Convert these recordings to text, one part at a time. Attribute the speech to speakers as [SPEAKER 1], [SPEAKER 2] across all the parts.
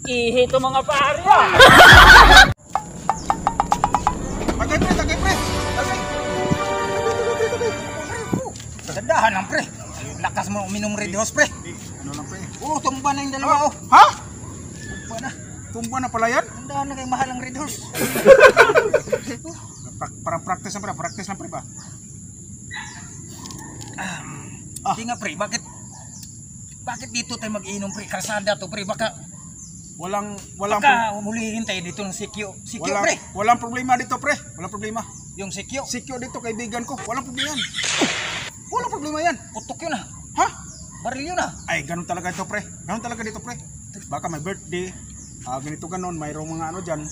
[SPEAKER 1] Ihi to mga pare.
[SPEAKER 2] Tagay pre, tagay pre. Tagay. Gandahan lang pre. Lakas mo uminom Red Horse pre.
[SPEAKER 3] Ano lang pre?
[SPEAKER 2] Tumba na yung dalawa
[SPEAKER 3] Ha?
[SPEAKER 2] Tumba na.
[SPEAKER 3] Tumba na pala yan?
[SPEAKER 2] Gandahan na kayo mahal ang Red Horse.
[SPEAKER 3] Parang practice lang pre, practice lang pre ba?
[SPEAKER 2] Hindi nga pre, bakit dito tayo mag-inom pre? Kalsada to pre, baka hulihin tayo dito ng sikyo. Sikyo pre.
[SPEAKER 3] Walang problema dito pre. Walang problema.
[SPEAKER 2] Yung sikyo.
[SPEAKER 3] Sikyo dito kaibigan ko. Walang problema yan. Walang problema yan.
[SPEAKER 2] Putok yun ah.
[SPEAKER 3] Ha?
[SPEAKER 2] Baril yun ah.
[SPEAKER 3] Ay, ganun talaga ito pre. Ganun talaga dito pre. Baka may birthday. Ganito ganon. Mayroong mga ano dyan.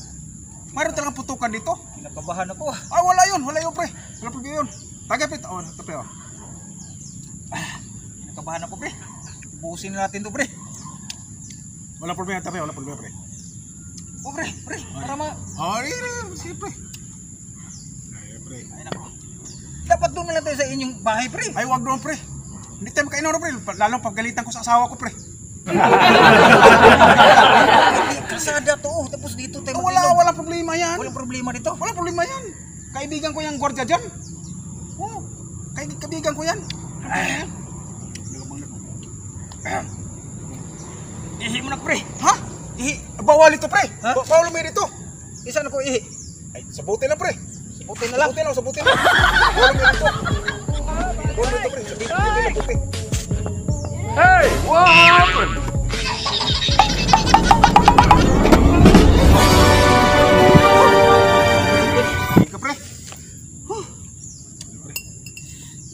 [SPEAKER 3] Mayroon talagang putukan dito.
[SPEAKER 2] Kinakabahan ako ah.
[SPEAKER 3] Wala yun. Wala yun pre. Walang problema yun. Tagay pre. Ito pre.
[SPEAKER 2] Kinakabahan ako pre. Buusin natin to pre.
[SPEAKER 3] Walang problema pre. Walang problema pre.
[SPEAKER 2] Pre. Para ma...
[SPEAKER 3] Sige pre. Ay pre.
[SPEAKER 2] Ay nako. Dapat doon na lang tayo sa inyong bahay pre.
[SPEAKER 3] Ay, wag doon pre. Hindi tayo makainom pre. Lalong pagalitan ko sa asawa ko pre.
[SPEAKER 2] Kalsada to tapos dito tayo
[SPEAKER 3] Walang problema yan.
[SPEAKER 2] Walang problema dito.
[SPEAKER 3] Walang problema yan. Kaibigan ko yung gwardiya dyan. Kaibigan ko yan.
[SPEAKER 2] Ihi mo na pre.
[SPEAKER 3] Ha? Ihi? Bawal ito pre.
[SPEAKER 2] Ha?
[SPEAKER 3] Bawal umiri ito.
[SPEAKER 2] Isa na ko ihi.
[SPEAKER 3] Ay, sabutin lang pre.
[SPEAKER 2] Sabutin na lang.
[SPEAKER 3] Sabutin lang. Bawal umiri ito. Bawal ito pre. Sabutin.
[SPEAKER 1] Hey, what happened?
[SPEAKER 3] Ika pre.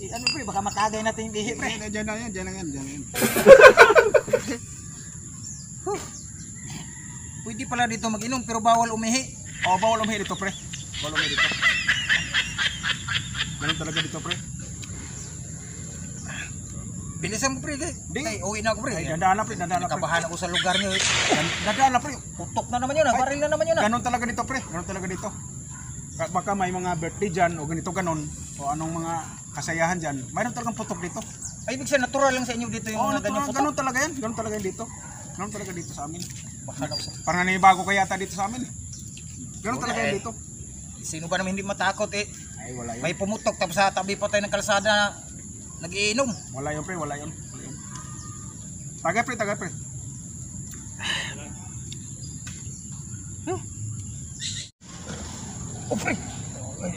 [SPEAKER 2] Ano pre, baka matagay natin yung ihi pre.
[SPEAKER 3] Diyan na yan.
[SPEAKER 2] Pwede pala dito mag-inom pero bawal umihi.
[SPEAKER 3] Bawal umiri dito pre. Bawal umiri dito. Ganun talaga dito pre.
[SPEAKER 2] Bilisan mo pre. Ay, uwi na ako pre.
[SPEAKER 3] Ay, dandaan na pre.
[SPEAKER 2] Nakabahan ako sa lugar niyo.
[SPEAKER 3] Dandaan na pre.
[SPEAKER 2] Putok na naman yun ah. Baril na naman yun ah.
[SPEAKER 3] Ganun talaga dito pre. Ganun talaga dito. Baka may mga birthday dyan o ganito ganon o anong mga kasayahan dyan. Mayroon talagang putok dito.
[SPEAKER 2] Ay, ibig sabihin natural lang sa inyo dito yung mga ganyan putok.
[SPEAKER 3] Ganun talaga yan. Ganun talaga yan dito. Ganun talaga dito sa amin.
[SPEAKER 2] Baka sa...
[SPEAKER 3] Parang nanibago ka yata dito sa amin. Ganun talaga yan dito.
[SPEAKER 2] Sino ba naman hindi matakot eh?
[SPEAKER 3] Ay, wala yun.
[SPEAKER 2] May pumutok tapos sa tabi pa tayo ng kalsada nag-iinom.
[SPEAKER 3] Wala yun pre, wala yun. Tagay pre.
[SPEAKER 2] Pre.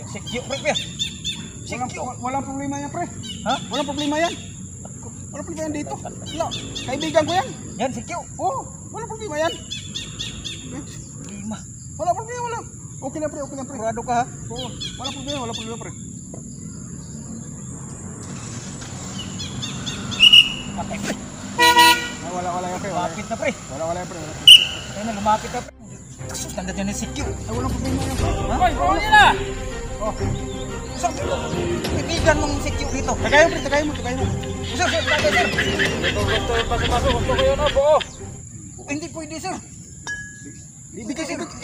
[SPEAKER 2] Sikyo pre.
[SPEAKER 3] Walang problema yan pre.
[SPEAKER 2] Ha?
[SPEAKER 3] Walang problema yan. Walang problema yan dito. Kaibigan ko yan.
[SPEAKER 2] Yan sikyo.
[SPEAKER 3] Walang problema yan.
[SPEAKER 2] Lima.
[SPEAKER 3] Walang problema, wala. Okay lang pre.
[SPEAKER 2] Kurado ka ha?
[SPEAKER 3] Walang problema pre.
[SPEAKER 2] Patay pre.
[SPEAKER 3] Wala yan pre.
[SPEAKER 2] Lumapit na pre.
[SPEAKER 3] Wala yan pre.
[SPEAKER 2] Ayun na, lumapit na pre. Kasus tanda dyan yung sikyo.
[SPEAKER 3] Ay, walang problema yan pre.
[SPEAKER 1] Hoy, bawal yan ah.
[SPEAKER 2] Sir, kaibigan mong sikyo dito.
[SPEAKER 3] Tagay mo.
[SPEAKER 2] Sir, tagay sir.
[SPEAKER 1] Gusto ko yun ah, buo.
[SPEAKER 2] Hindi pwede sir.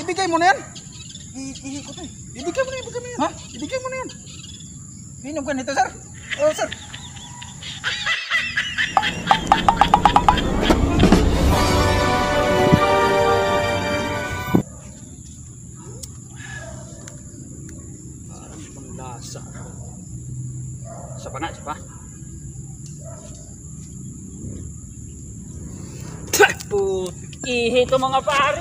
[SPEAKER 3] Ibigay mo na yan.
[SPEAKER 2] Ihi ko to eh.
[SPEAKER 3] Ibigay mo na yan.
[SPEAKER 2] Ha?
[SPEAKER 3] Ibigay mo na yan.
[SPEAKER 2] Inom ka nito sir. Sir.
[SPEAKER 1] Lasa. Siapa? Ihi to mga pare.